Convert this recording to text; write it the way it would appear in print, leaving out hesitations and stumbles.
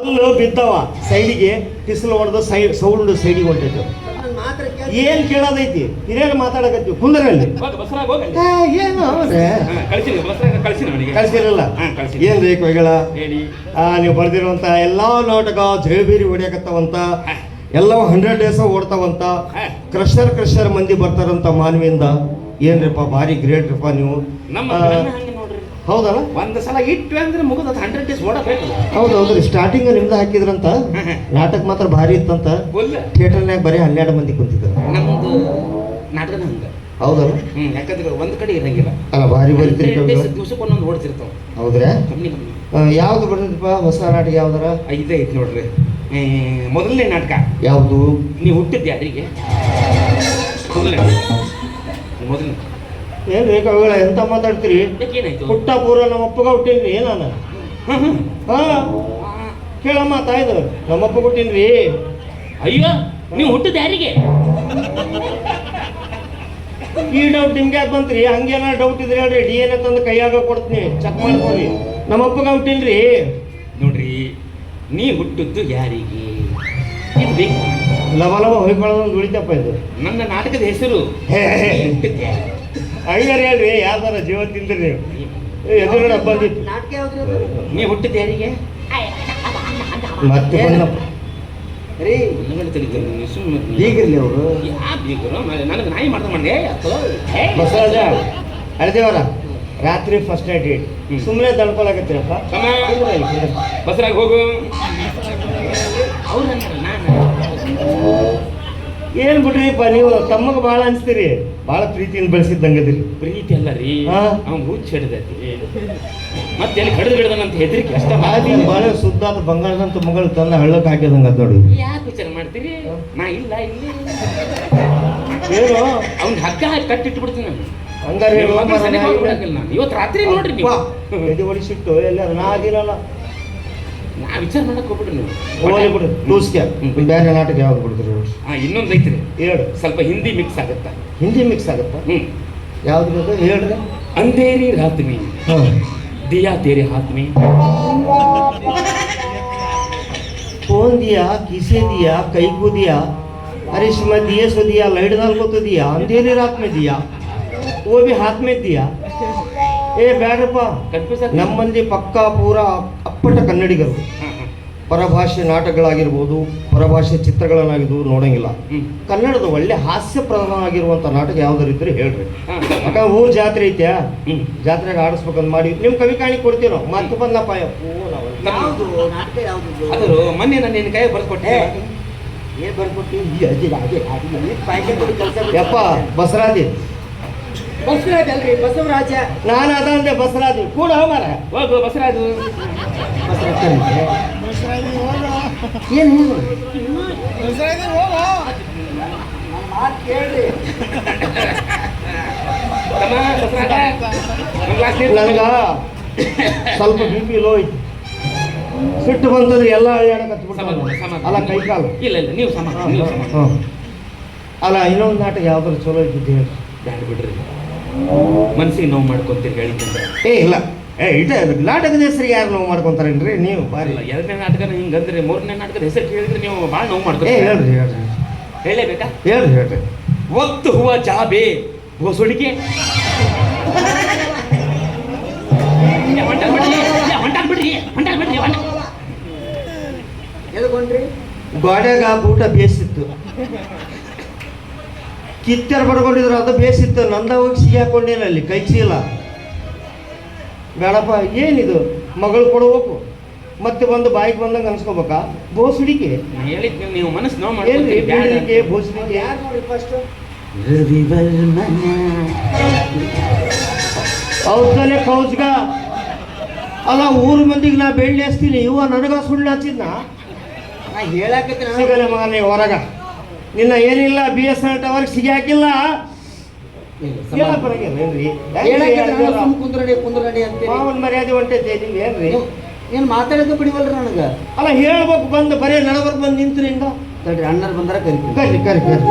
ಕಲ್ಲು ಬಿದ್ದವ ಸೈಡಿಗೆ ಟಿಸಲು ಹೊಡೆದು ಸೌಂಡ್ ಸೈಡಿಗೆ ಹೊಂಟೈತೆ. ಏನ್ ಕೇಳೋದೈತಿ ಹಿರಿಯರು ಮಾತಾಡಕತ್ತೀವಿ ಕುಂದರಲ್ಲಿ ಏನು ಕಳ್ಸಿರಲ್ಲ ಏನ್ ಬೇಕು ಹೇಳ. ನೀವು ಬರ್ದಿರುವಂತ ಎಲ್ಲಾ ನಾಟಕ ಜಯಬೀರಿ ಹೊಡಿಯಕತ್ತವಂತ ಎಲ್ಲವೂ 100 days ಓಡ್ತಾವಂತ ಕ್ರಷರ್ ಮಂದಿ ಬರ್ತಾರಂತ ಮಾನವಿಯಿಂದ. ಏನ್ರಿಪ್ಪ ಭಾರಿ ಗ್ರೇಟ್ ರೀಪ್ಪ ನೀವು. ಹೌದಲ್ಲ ಒಂದು ಸಲ ಇಟ್ವಿ ಅಂದ್ರೆ ಮುಗಿದ 100 days ಓಡಬೇಕು. ಹೌದೌದ್ರಿ ಸ್ಟಾರ್ಟಿಂಗ್ ನಿಮ್ದು ಹಾಕಿದ್ರಂತ ನಾಟಕ ಮಾತ್ರ ಭಾರಿ ಇತ್ತಂತ. ಥಿಯೇಟರ್ನಾಗ ಬರೀ 12 ಮಂದಿ ಕುಂತಿದ್ರು. ನಮ್ದು ನಾಟಕದ ಹಂಗ ಹೌದಲ್ಲ. ಯಾಕಂದ್ರೆ ಒಂದ್ ಕಡೆ ಇರಂಗಿಲ್ಲ ಅಲ್ಲ ಭಾರಿ ಬರೀತೀರಿ ದಿವ್ಸಕ್ಕೆ ಒಂದೊಂದು ಓಡ್ತಿರ್ತಾವ. ಹೌದ್ರಾ ಕಮ್ಮಿ ಕಮ್ಮಿ ಯಾವ್ದು ಬರ್ದಿದ್ದಪ್ಪ ಹೊಸ ನಾಟಕ ಯಾವ್ದಾರ? ಇದೇ ಐತಿ ನೋಡ್ರಿ ಮೊದಲನೇ ನಾಟಕ. ಯಾವುದು? ನೀವು ಹುಟ್ಟಿದ್ದೆ ಯಾರಿಗೆ? ಮೊದಲನೇ ಏನ್ ಬೇಕಾಗಲ್ಲ ಎಂತ ಮಾತಾಡ್ತೀರಿ? ಏನಾಯ್ತು? ಹುಟ್ಟ ಪೂರ ನಮ್ಮ ಅಪ್ಪಗ ಹುಟ್ಟೇನ್ರಿ ನಾನು. ಹಾ ಕೇಳಮ್ಮ ತಾಯ್ದು ನಮ್ಮಪ್ಪ ಹುಟ್ಟೇನ್ರಿ. ಅಯ್ಯೋ ನೀವು ಹುಟ್ಟಿದ ಯಾರಿಗೆ? ಈ ಡೌಟ್ ನಿಮ್ಗೆ ಯಾಕೆ ಬಂತ್ರಿ? ಹಂಗೇನ ಡೌಟ್ ಇದ್ರೆ ಹೇಳ್ರಿ, DNA ತಂದು ಕೈಯಾಗ ಕೊಡ್ತೀನಿ, ಚೆಕ್ ಮಾಡ್ಕೊರಿ. ನಮ್ಮಪ್ಪಗ ಹುಟ್ಟೇನ್ರಿ. ನೋಡ್ರಿ ನೀ ಹುಟ್ಟಿದ್ದು ಯಾರಿಗೆ ಇದು ಬೇಕು. ಲವ ಹೊಯ್ಕೊಳ್ಳೋದೊಂದು ಉಳಿತಪ್ಪ ಇದು. ನನ್ನ ನಾಟಕದ ಹೆಸರು ಹಂಗಾರ ಹೇಳ್ರಿ ಯಾವ್ದಾರ ಜೀವ ತಿಂದ್ರಿ ನೀವು ಎದುರುಗಡೆ ಬಂದಿತ್ತು. ನೀ ಹುಟ್ಟಿದ ಯಾರಿಗೆ? ಮತ್ತೆ ಬಂದಪ್ಪ ರೀ ಬೀಗಿರ್ಲಿ ಅವರು ಯಾ ಬೀಗರು ನನಗೆ ನಾಯಿ ಮಾಡ್ತಾ ಮಂಡೆ ಬಸವರಾಜ ಅಳ್ದೇವರ ರಾತ್ರಿ ಫಸ್ಟ್ ನೈಟ್ ಡೇಟ್ ಸುಮ್ಮನೆ ತಡ್ಕೊಳಕತ್ತೀರಪ್ಪ. ಬಸರಾಗ ಹೋಗು. ಅವ್ರು ಏನ್ ಬಿಡ್ರಿಪ್ಪ ನೀವು ತಮ್ಮಗ ಭಾಳ ಅನ್ಸ್ತೀರಿ. ಭಾಳ ಪ್ರೀತಿಯಿಂದ ಬೆಳೆಸಿದ್ದಂಗದಿರಿ. ಪ್ರೀತಿ ಅಲ್ಲ ರೀ ಅವ್ನು ಹುಚ್ಚ ಹಿಡ್ದೈತಿ ಮತ್ತೆ ಎಲ್ಲಿ ಕಡಿದು ಹಿಡ್ದನಂತ ಹೆದರಿಕೆ ಅಷ್ಟ. ಭಾಳ ಸುದ್ದಾದ ಬಂಗಾರದಂತ ಮಗಳು ತಂದ ಹಳ್ಳಕ್ಕೆ ಹಾಕಿದಂಗ ನೋಡಿ. ಯಾಕೆ ವಿಚಾರ ಮಾಡ್ತೀರಿ? ನಾ ಇಲ್ಲ ಇಲ್ಲಿ ಏನು ಅವ್ನ ಹಗ್ಗ ಹಾಕಿ ಕಟ್ಟಿಟ್ಟು ಬಿಡ್ತೀನಿ ನಾನು. ಹಂಗಾರೆ ನಾನು ಇವತ್ತು ರಾತ್ರಿ ನೋಡ್ರಿ ನೀವು ಹೊಡಿಸಿಟ್ಟು ಎಲ್ಲಾರು ನಾ ಅದಿರಲ್ಲ. ನಾ ವಿಚಾರ ಮಾಡಕ್ ಹೋಗ್ಬಿಡ್ರಿ ನೀವು. ಹೋಗಿ ಬಿಡ್ರಿ ಟೂಸ್ಗೆ ಬೇರೆ ನಾಟಕ ಯಾವ್ದು ಬಿಡ್ತೀರಿ? ಇನ್ನೊಂದು ಐತ್ರಿ ಹೇಳು. ಸ್ವಲ್ಪ ಹಿಂದಿ ಮಿಕ್ಸ್ ಆಗುತ್ತಾ? ಹಿಂದಿ ಮಿಕ್ಸ್ ಆಗುತ್ತಾ? ಯಾವ್ದು ಬೇಕು ಹೇಳ್ರಿ. अंधेरी रात में दिया तेरे हाथ में कौन दिया किसे दिया कई को दिया अरे इसमें दिए सो दिया लाइट डाल को तो दिया अंधेरी रात में दिया वो भी हाथ में दिया ए ಬೇಡಪ್ಪ ನಮ್ಮ ಮಂದಿ ಪಕ್ಕಾ ಪೂರ ಅಪ್ಪಟ ಕನ್ನಡಿಗರು. ಪರಭಾಷೆ ನಾಟಕಗಳಾಗಿರ್ಬೋದು ಪರಭಾಷೆ ಚಿತ್ರಗಳನ್ನಾಗಿರ್ಬೋದು ನೋಡಂಗಿಲ್ಲ. ಕನ್ನಡದ ಒಳ್ಳೆ ಹಾಸ್ಯಪ್ರಧಾನವಾಗಿರುವಂಥ ನಾಟಕ ಯಾವ್ದಾರು ಇದ್ರೆ ಹೇಳ್ರಿ. ಯಾಕಂದ್ರೆ ಊರ್ ಜಾತ್ರೆ ಐತ್ಯಾ ಜಾತ್ರೆಗೆ ಆಡಿಸ್ಬೇಕಂತ ಮಾಡಿ ನಿಮ್ಮ ಕವಿ ಕಾಣಿ ಕೊಡ್ತೀವಿ ನಾವು. ಮತ್ತೆ ಬಂದಪ್ಪ ಅದು ಮೊನ್ನೆ ನಾನು ನಿನ್ನ ಕೈ ಬರ್ಕೊಟ್ಟೆ. ಏನ್ ಬರ್ಕೊಟ್ಟಿ? ಯಪ್ಪ ಬಸರಾದಿ ಬಸವರಾಜ ಅಲ್ರಿ ಬಸವರಾಜ. ನಾನು ಅದಂದೆ ಬಸರಾದಿ ಕೂಡ ಮಾರ ಹೋಗು ಬಸರಾಜು. ಏನು ಕೇಳ್ರಿ ನನಗ ಸ್ವಲ್ಪ BP ಲೋ ಐತಿ. ಸಿಟ್ಟು ಬಂತಂದ್ರೆ ಎಲ್ಲ ಅಳ್ಯಾಡಕತ್ಬಿಡ್ತಾವ. ಅಲ್ಲ ಕೈ ಕಾಲು ಇಲ್ಲ ಇಲ್ಲ ನೀವು ಸಮ ಅಲ್ಲ ಇನ್ನೊಂದು ನಾಟಕ ಯಾವ್ದಾರು ಚಲೋ ಐತಿ ಹೇಳಿ. ಬ್ಯಾಡ ಬಿಡ್ರಿ ಮನ್ಸಿಗೆ ನೋವು ಮಾಡ್ಕೊಂತೀರಿ ಹೇಳಿದ್ರೆ. ಇಲ್ಲ ಇಟ ನಾಟಕದ ಹೆಸರಿಗೆ ಯಾರು ನೋವು ಮಾಡ್ಕೊಂತಾರೇನ್ರಿ ನೀವು? ಬಾರಿ ಇಲ್ಲ 2ನೇ ನಾಟಕನ ಹಿಂಗಂದ್ರೆ 3ನೇ ನಾಟಕದ ಹೆಸರು ಕೇಳಿದ್ರೆ ನೀವು ಭಾಳ ನೋವು ಮಾಡ್ತೀರಿ. ಹೇಳ್ರಿ ಹೇಳ್ರಿ ಹೇಳಲೇಬೇಕಾ? ಹೇಳ್ರಿ ಹೇಳ್ರಿ. ವಕ್ತ್ ಹುವಾ ಜಾಬೆ ಭೋಸುಡಿಕೆ ಎಲ್ಕೊಂಡ್ರಿ ಗೋಡೆಗ ಊಟ ಬೇಸಿತ್ತು. ಕಿತ್ತರ್ ಬಡ್ಕೊಂಡಿದ್ರು ಅದು ಬೇಸಿತ್ತು. ನಂದ ಹೋಗಿ ಸಿಹಿ ಹಾಕೊಂಡೇನ ಅಲ್ಲಿ ಕೈ ಚೀಲ. ಬೇಡಪ್ಪ ಏನಿದು ಮಗಳು ಕೊಡ್ಬೇಕು ಮತ್ತೆ ಬಂದು ಬಾಯಿಗೆ ಬಂದಂಗೆ ಅನ್ಸ್ಕೋಬೇಕಾ? ಬೋಸುಡಿಕೆ ಹೇಳಿದ್ ನೀವು ಮನಸ್ಸು ನೋವು ಏನ್ರಿ? ಮಾಡ್ಕೊಂತೀರಿ. ಬೋಸುಡಿಕೆ ಯಾರು ನೋಡಿ ಫಸ್ಟ್ ಹೌದಲ್ಲೇ ಕೌಜ್ಗ ಅಲ್ಲ ಊರು ಮಂದಿಗೆ ನಾ ಬೆಳ್ಳಿ ಹಚ್ತೀನಿ. ಇವ ನನಗ ಸುಳ್ಳು ಹಚ್ಚಿದ್ನ ನಾ ಹೇಳಾಕತ್ತೀನಿ. ಸಿಗಲ್ಲ ಮಗನೇ ಹೊರಗ ನಿನ್ನ ಏನಿಲ್ಲ BSN ಟವರ್ಗೆ ಸಿಗಿ ಹಾಕಿಲ್ಲ. ಕುಂದ್ರಡಿ ಅಂತ ಮಾವನ ಮರ್ಯಾದೆ ಹೊಂಟೈತೆ ನಿಮ್ಗೆ ಏನ್ರಿ? ಏನು ಮಾತಾಡೋದು ಬಿಡಿವಲ್ರಿ ನನಗೆ. ಅಲ್ಲ ಹೇಳ್ಬೇಕು ಬಂದು ಬರೀ ನಡಬರ್ಕ್ ಬಂದು ನಿಂತ್ರಿ ಹಿಂಗ. ಅಣ್ಣರು ಬಂದಾರ ಕರಿತೀನಿ. ಕರಿ ಕರಿ ಕರಿ.